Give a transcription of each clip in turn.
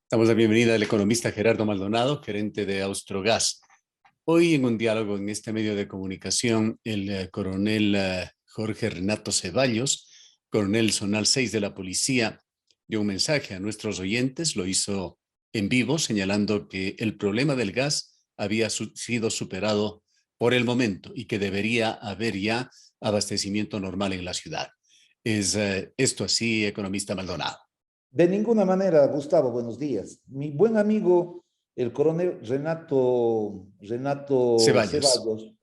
Damos la bienvenida al economista Gerardo Maldonado, gerente de Austrogas. Hoy en un diálogo en este medio de comunicación, el coronel Jorge Renato Ceballos, coronel zonal 6 de la policía, dio un mensaje a nuestros oyentes, lo hizo en vivo, señalando que el problema del gas había sido superado por el momento y que debería haber ya abastecimiento normal en la ciudad. ¿Es esto así, economista Maldonado? De ninguna manera, Gustavo, buenos días. Mi buen amigo, el coronel Renato Ceballos. Ceballos,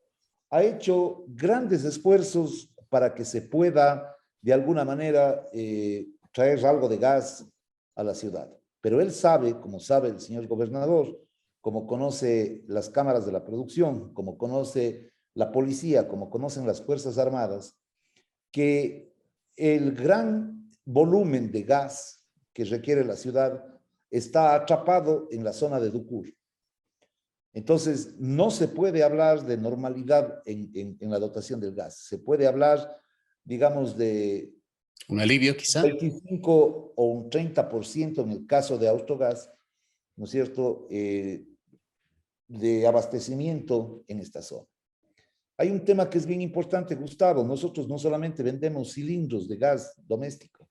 ha hecho grandes esfuerzos para que se pueda, de alguna manera, traer algo de gas a la ciudad. Pero él sabe, como sabe el señor gobernador, como conoce las cámaras de la producción, como conoce la policía, como conocen las Fuerzas Armadas, que el gran volumen de gas que requiere la ciudad está atrapado en la zona de Ducur. Entonces, no se puede hablar de normalidad en la dotación del gas. Se puede hablar, digamos, de ¿Un alivio quizá? 25 o un 30% en el caso de Autogas, ¿no es cierto?, de abastecimiento en esta zona. Hay un tema que es bien importante, Gustavo. Nosotros no solamente vendemos cilindros de gas doméstico.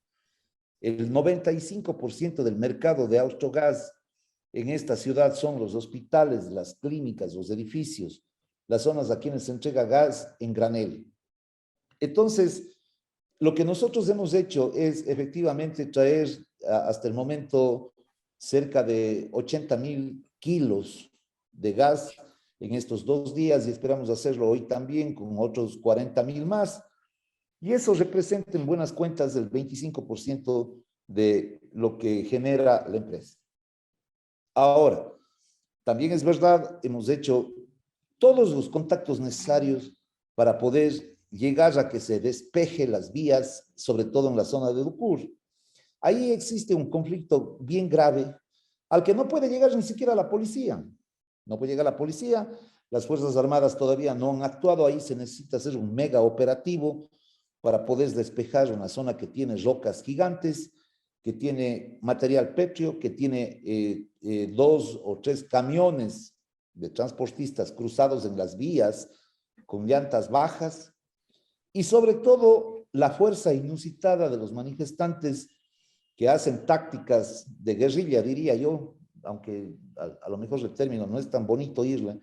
El 95% del mercado de Austrogas en esta ciudad son los hospitales, las clínicas, los edificios, las zonas a quienes se entrega gas en granel. Entonces, lo que nosotros hemos hecho es efectivamente traer hasta el momento cerca de 80,000 kilos de gas en estos 2 días y esperamos hacerlo hoy también con otros 40,000 más. Y eso representa en buenas cuentas el 25% de lo que genera la empresa. Ahora, también es verdad, hemos hecho todos los contactos necesarios para poder llegar a que se despeje las vías, sobre todo en la zona de Ducur. Ahí existe un conflicto bien grave al que no puede llegar ni siquiera la policía. No puede llegar la policía, las Fuerzas Armadas todavía no han actuado, ahí se necesita hacer un mega operativo para poder despejar una zona que tiene rocas gigantes, que tiene material pétreo, que tiene 2 o 3 camiones de transportistas cruzados en las vías con llantas bajas y sobre todo la fuerza inusitada de los manifestantes que hacen tácticas de guerrilla, diría yo, aunque a lo mejor el término no es tan bonito oírle,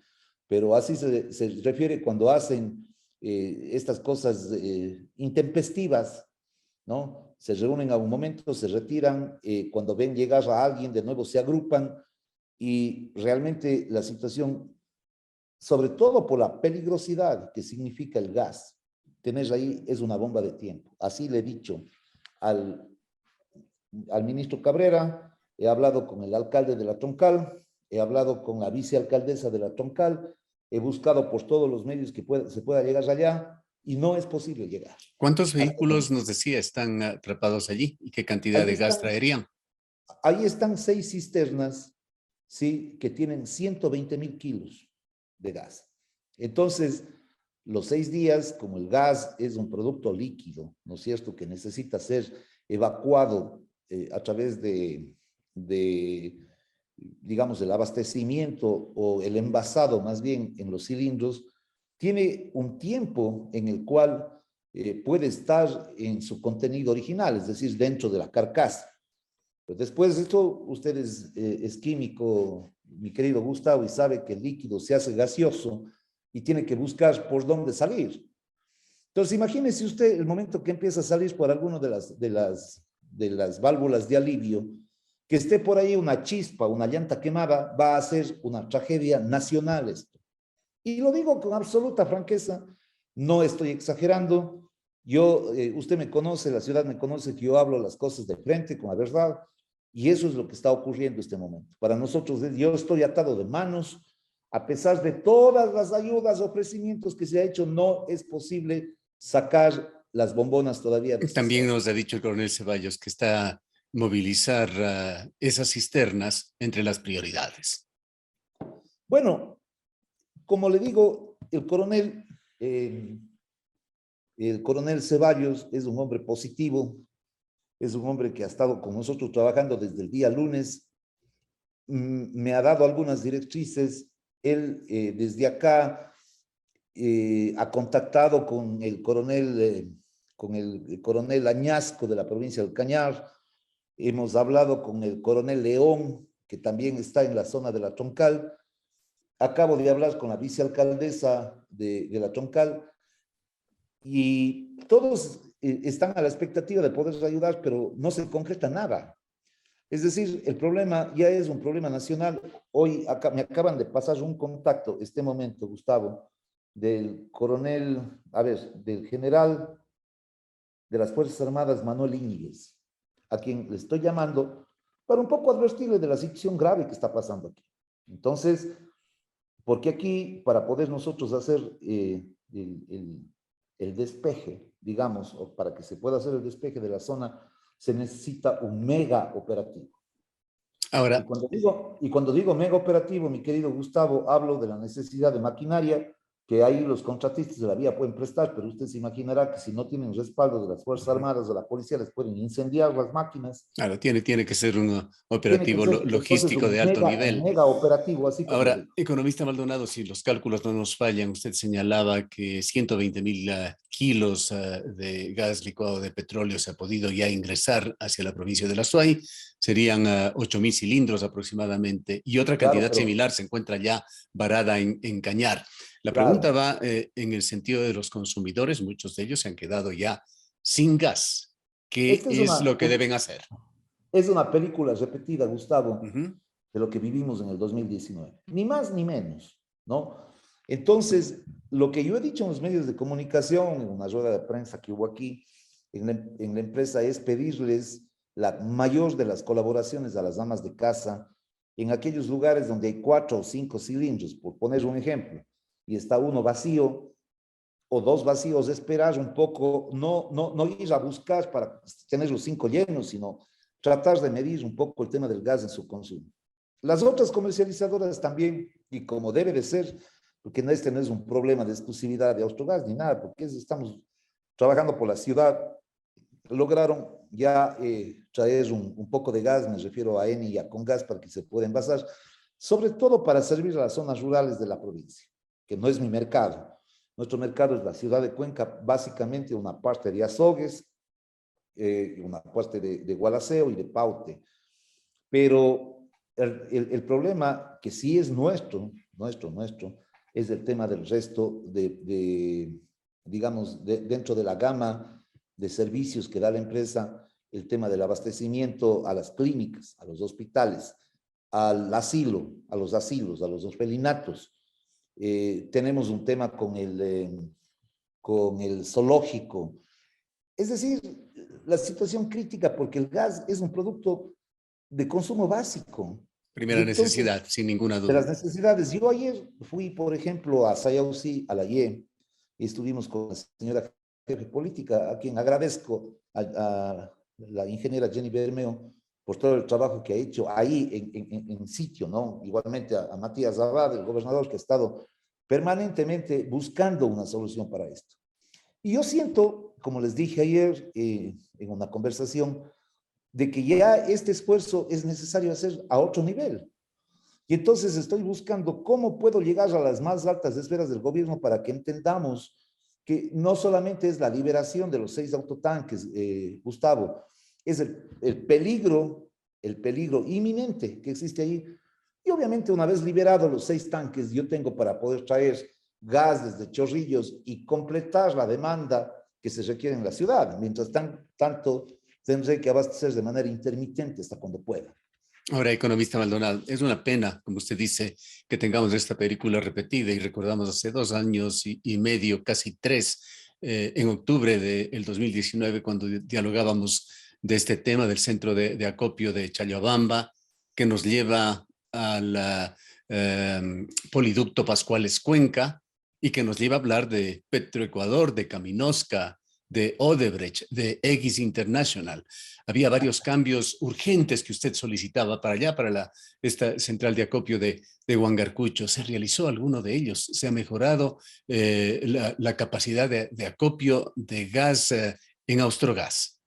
pero así se refiere cuando hacen estas cosas intempestivas, ¿no? Se reúnen a un momento, se retiran, cuando ven llegar a alguien, de nuevo se agrupan y realmente la situación, sobre todo por la peligrosidad que significa el gas, tener ahí es una bomba de tiempo. Así le he dicho al, al ministro Cabrera, he hablado con el alcalde de la Troncal, he hablado con la vicealcaldesa de la Troncal, he buscado por todos los medios que se pueda llegar allá y no es posible llegar. ¿Cuántos vehículos, nos decía, están atrapados allí y qué cantidad Ahí de gas están, traerían? ahí están 6 cisternas, ¿sí?, que tienen 120,000 kilos de gas. Entonces, los 6 días, como el gas es un producto líquido, ¿no es cierto?, que necesita ser evacuado a través digamos, el abastecimiento o el envasado más bien en los cilindros, tiene un tiempo en el cual puede estar en su contenido original, es decir, dentro de la carcasa. Pero después esto, usted es químico, mi querido Gustavo, y sabe que el líquido se hace gaseoso y tiene que buscar por dónde salir. Entonces, imagínese usted el momento que empieza a salir por alguno de las válvulas de alivio, que esté por ahí una chispa, una llanta quemada, va a ser una tragedia nacional esto. Y lo digo con absoluta franqueza, no estoy exagerando. Yo, usted me conoce, la ciudad me conoce, que yo hablo las cosas de frente, con la verdad, y eso es lo que está ocurriendo en este momento. Para nosotros, yo estoy atado de manos, a pesar de todas las ayudas, ofrecimientos que se ha hecho, no es posible sacar las bombonas todavía de este También estado. nos ha dicho el coronel Ceballos que está movilizar esas cisternas entre las prioridades. Bueno, como le digo, el coronel Ceballos es un hombre positivo, es un hombre que ha estado con nosotros trabajando desde el día lunes me ha dado algunas directrices. Él desde acá ha contactado con el coronel Añasco de la provincia del Cañar. Hemos hablado con el coronel León, que también está en la zona de la Troncal. Acabo de hablar con la vicealcaldesa de la Troncal y todos están a la expectativa de poder ayudar, pero no se concreta nada. Es decir, el problema ya es un problema nacional. Hoy me acaban de pasar un contacto, este momento, Gustavo, del coronel, del general de las Fuerzas Armadas, Manuel Íñiguez, a quien le estoy llamando para un poco advertirle de la situación grave que está pasando aquí. Entonces, porque aquí, para poder nosotros hacer el despeje, digamos, o para que se pueda hacer el despeje de la zona, se necesita un mega operativo. Ahora, Y cuando digo mega operativo, mi querido Gustavo, hablo de la necesidad de maquinaria que ahí los contratistas de la vía pueden prestar, pero usted se imaginará que si no tienen respaldo de las Fuerzas Armadas o de la policía, les pueden incendiar las máquinas. claro, tiene que ser un Tiene que operativo ser entonces logístico de alto un nivel. mega operativo, así como lo Ahora, digo. economista Maldonado, si los cálculos no nos fallan, usted señalaba que 120.000 kilos de gas licuado de petróleo se ha podido ya ingresar hacia la provincia de La Suay, serían 8.000 cilindros aproximadamente, y otra Claro, cantidad pero similar se encuentra ya varada en Cañar. La pregunta claro. va en el sentido de los consumidores, muchos de ellos se han quedado ya sin gas. ¿Qué Esta es lo que deben hacer? es una película repetida, Gustavo, Ujú. de lo que vivimos en el 2019. Ni más ni menos, ¿no? Entonces, lo que yo he dicho en los medios de comunicación, en una rueda de prensa que hubo aquí, en la empresa, es pedirles la mayor de las colaboraciones a las amas de casa en aquellos lugares donde hay 4 o 5 cilindros, por poner un ejemplo, y está uno vacío o dos vacíos, esperar un poco, no ir a buscar para tener los 5 llenos, sino tratar de medir un poco el tema del gas en su consumo. Las otras comercializadoras también, y como debe de ser, porque este no es un problema de exclusividad de Autogas ni nada, porque estamos trabajando por la ciudad, lograron ya traer un poco de gas, me refiero a Eni y a Congas, para que se pueda envasar, sobre todo para servir a las zonas rurales de la provincia, que no es mi mercado. Nuestro mercado es la ciudad de Cuenca, básicamente una parte de Azogues, una parte de Gualaceo y de Paute. Pero el problema que sí es nuestro, es el tema del resto digamos, dentro de la gama de servicios que da la empresa, el tema del abastecimiento a las clínicas, a los hospitales, al asilo, a los asilos, a los orfelinatos. Tenemos un tema con el zoológico. Es decir, la situación crítica porque el gas es un producto de consumo básico. Y Primera entonces, necesidad, sin ninguna de duda. las necesidades. Yo ayer fui, por ejemplo, a Sayausí, a la IE, y estuvimos con la señora jefe política, a quien agradezco, a la ingeniera Jenny Bermeo, por todo el trabajo que ha hecho ahí en sitio, ¿no? Igualmente a Matías Abad, el gobernador, que ha estado permanentemente buscando una solución para esto. Y yo siento, como les dije ayer en una conversación, de que ya este esfuerzo es necesario hacer a otro nivel. Y entonces estoy buscando cómo puedo llegar a las más altas esferas del gobierno para que entendamos que no solamente es la liberación de los 6 autotanques, Gustavo, es el peligro inminente que existe ahí. Y obviamente una vez liberados los 6 tanques, yo tengo para poder traer gas desde Chorrillos y completar la demanda que se requiere en la ciudad. Mientras tanto, tendré que abastecer de manera intermitente hasta cuando pueda. Ahora, economista Maldonado, es una pena, como usted dice, que tengamos esta película repetida y recordamos hace 2 años y medio, casi 3, en octubre del 2019, cuando dialogábamos de este tema del centro de acopio de Chayabamba, que nos lleva al poliducto Pascuales Cuenca y que nos lleva a hablar de Petroecuador, de Caminosca, de Odebrecht, de X International. Había varios cambios urgentes que usted solicitaba para allá, para esta central de acopio de Huangarcucho. ¿Se realizó alguno de ellos? ¿Se ha mejorado la capacidad de acopio de gas en Austrogas?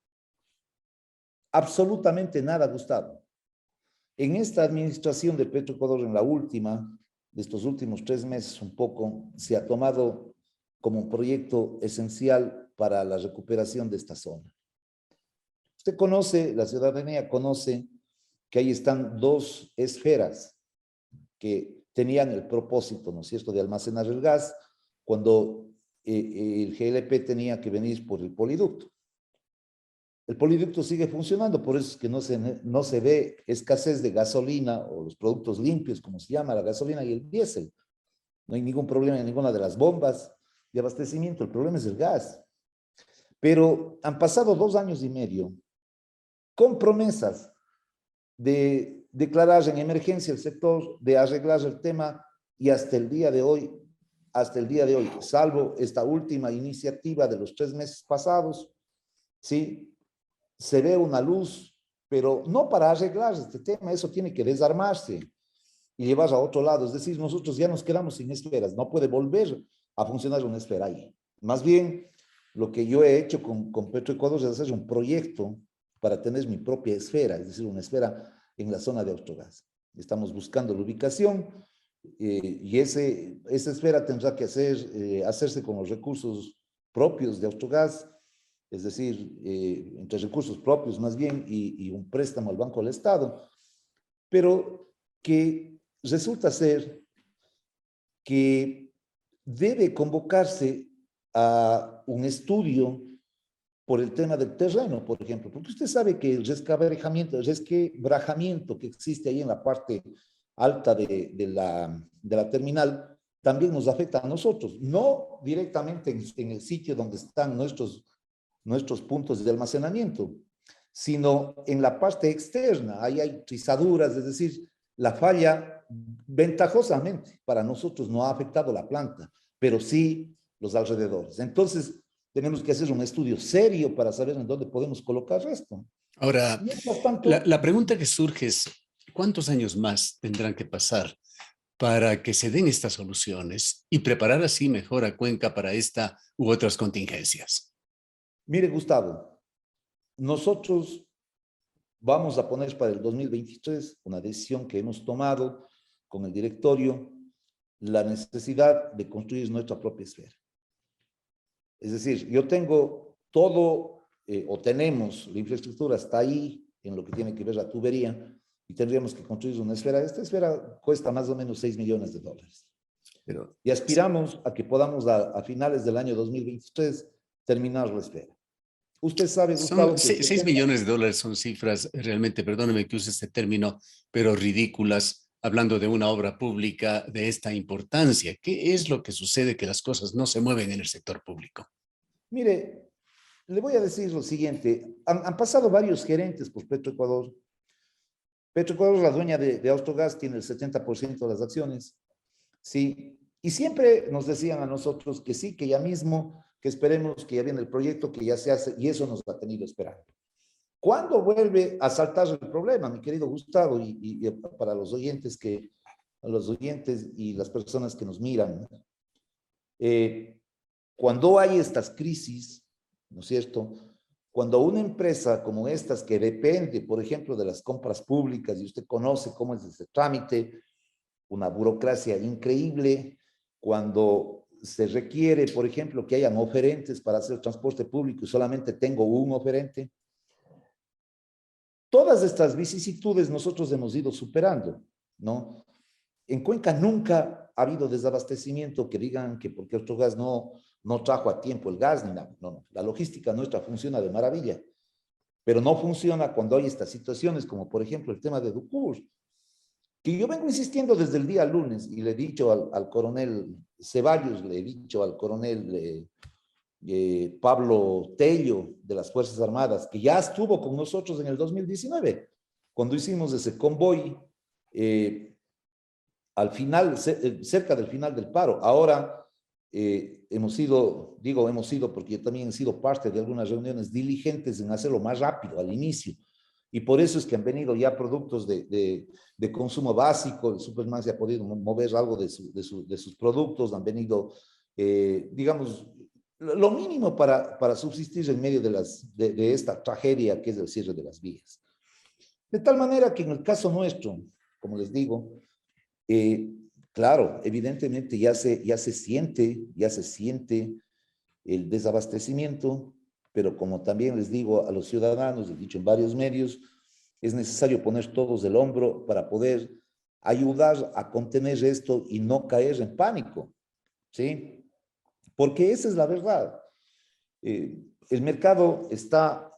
Absolutamente nada, Gustavo. En esta administración de Petroecuador, en la última, de estos últimos 3 meses un poco, se ha tomado como un proyecto esencial para la recuperación de esta zona. Usted conoce, la ciudadanía conoce que ahí están dos esferas que tenían el propósito, ¿no es cierto?, de almacenar el gas cuando el GLP tenía que venir por el poliducto. El poliducto sigue funcionando, por eso es que no se ve escasez de gasolina o los productos limpios, como se llama, la gasolina y el diésel. No hay ningún problema en ninguna de las bombas de abastecimiento, el problema es el gas. Pero han pasado 2 años y medio con promesas de declarar en emergencia el sector, de arreglar el tema, y hasta el día de hoy, salvo esta última iniciativa de los 3 meses pasados, ¿sí?, se ve una luz, pero no para arreglar este tema, eso tiene que desarmarse y llevar a otro lado. Es decir, nosotros ya nos quedamos sin esferas, no puede volver a funcionar una esfera ahí. Más bien, lo que yo he hecho con Petroecuador es hacer un proyecto para tener mi propia esfera, es decir, una esfera en la zona de Autogas. Estamos buscando la ubicación y esa esfera tendrá que hacerse con los recursos propios de Autogas, es decir, entre recursos propios más bien y un préstamo al Banco del Estado, pero que resulta ser que debe convocarse a un estudio por el tema del terreno, por ejemplo, porque usted sabe que el resquebrajamiento que existe ahí en la parte alta de la terminal también nos afecta a nosotros, no directamente en el sitio donde están nuestros puntos de almacenamiento, sino en la parte externa. Ahí hay trizaduras, es decir, la falla ventajosamente para nosotros no ha afectado la planta, pero sí los alrededores. Entonces, tenemos que hacer un estudio serio para saber en dónde podemos colocar esto. Ahora, Mientras tanto, la pregunta que surge es, ¿cuántos años más tendrán que pasar para que se den estas soluciones y preparar así mejor a Cuenca para esta u otras contingencias? mire, Gustavo, nosotros vamos a poner para el 2023 una decisión que hemos tomado con el directorio, la necesidad de construir nuestra propia esfera. Es decir, yo tengo todo, o tenemos la infraestructura hasta ahí, en lo que tiene que ver la tubería, y tendríamos que construir una esfera. Esta esfera cuesta más o menos $6 millones. Pero Y aspiramos a que podamos a finales del año 2023 terminar la esfera. Usted sabe, son Gustavo, que el 6 millones de dólares, son cifras realmente, perdóneme que use este término, pero ridículas, hablando de una obra pública de esta importancia. ¿Qué es lo que sucede que las cosas no se mueven en el sector público? Mire, le voy a decir lo siguiente. Han pasado varios gerentes por Petroecuador. Petroecuador, la dueña de Autogas, tiene el 70% de las acciones. Sí, y siempre nos decían a nosotros que sí, que ya mismo, que esperemos que ya viene el proyecto, que ya se hace, y eso nos ha tenido esperando. ¿Cuándo vuelve a saltar el problema, mi querido Gustavo, y para los oyentes y las personas que nos miran? Cuando hay estas crisis, ¿no es cierto? Cuando una empresa como estas que depende, por ejemplo, de las compras públicas, y usted conoce cómo es ese trámite, una burocracia increíble, cuando se requiere, por ejemplo, que hayan oferentes para hacer transporte público y solamente tengo un oferente. Todas estas vicisitudes nosotros hemos ido superando, ¿no? En Cuenca nunca ha habido desabastecimiento que digan que porque Autogas no trajo a tiempo el gas ni nada. No, no. La logística nuestra funciona de maravilla, pero no funciona cuando hay estas situaciones, como por ejemplo el tema de Ducur, que yo vengo insistiendo desde el día lunes y le he dicho al coronel Ceballos, le he dicho al coronel Pablo Tello de las Fuerzas Armadas, que ya estuvo con nosotros en el 2019, cuando hicimos ese convoy al final, cerca del final del paro. Ahora hemos sido, digo hemos sido porque yo también he sido parte de algunas reuniones diligentes en hacerlo más rápido al inicio. Y por eso es que han venido ya productos de consumo básico. El Superman se ha podido mover algo de sus productos. Han venido, digamos, lo mínimo para subsistir en medio de esta tragedia que es el cierre de las vías. De tal manera que en el caso nuestro, como les digo, claro, evidentemente ya se siente el desabastecimiento, pero como también les digo a los ciudadanos, he dicho en varios medios, es necesario poner todos el hombro para poder ayudar a contener esto y no caer en pánico, ¿sí? Porque esa es la verdad. El mercado está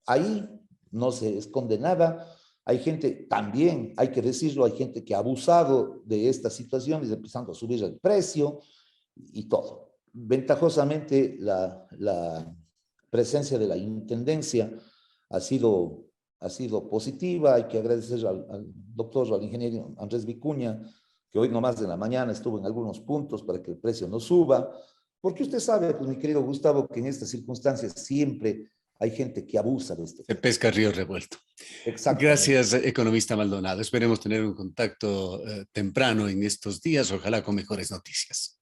ahí, no se esconde nada. Hay gente, también hay que decirlo, hay gente que ha abusado de estas situaciones, empezando a subir el precio y todo. Ventajosamente, la presencia de la intendencia ha sido, ha sido positiva. Hay que agradecer al doctor, al ingeniero Andrés Vicuña, que hoy nomás de la mañana estuvo en algunos puntos para que el precio no suba, porque usted sabe, pues mi querido Gustavo, que en estas circunstancias siempre hay gente que abusa de este Se tema. pesca río revuelto. Exactamente. Gracias, economista Maldonado. Esperemos tener un contacto temprano en estos días, ojalá con mejores noticias.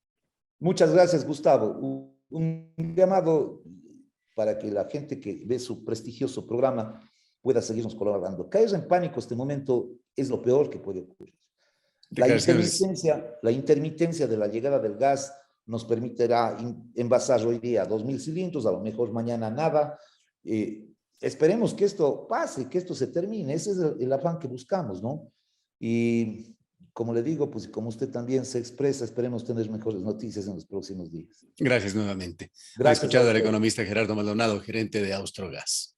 Muchas gracias, Gustavo. Un llamado para que la gente que ve su prestigioso programa pueda seguirnos colaborando. Caer en pánico este momento es lo peor que puede ocurrir. Declaraciones. La intermitencia de la llegada del gas nos permitirá envasar hoy día 2.000 cilindros, a lo mejor mañana nada. Esperemos que esto pase, que esto se termine. Ese es el afán que buscamos, ¿no? Y como le digo, pues como usted también se expresa, esperemos tener mejores noticias en los próximos días. Gracias nuevamente. Ha Gracias a escuchado al usted. economista Gerardo Maldonado, gerente de Austrogas.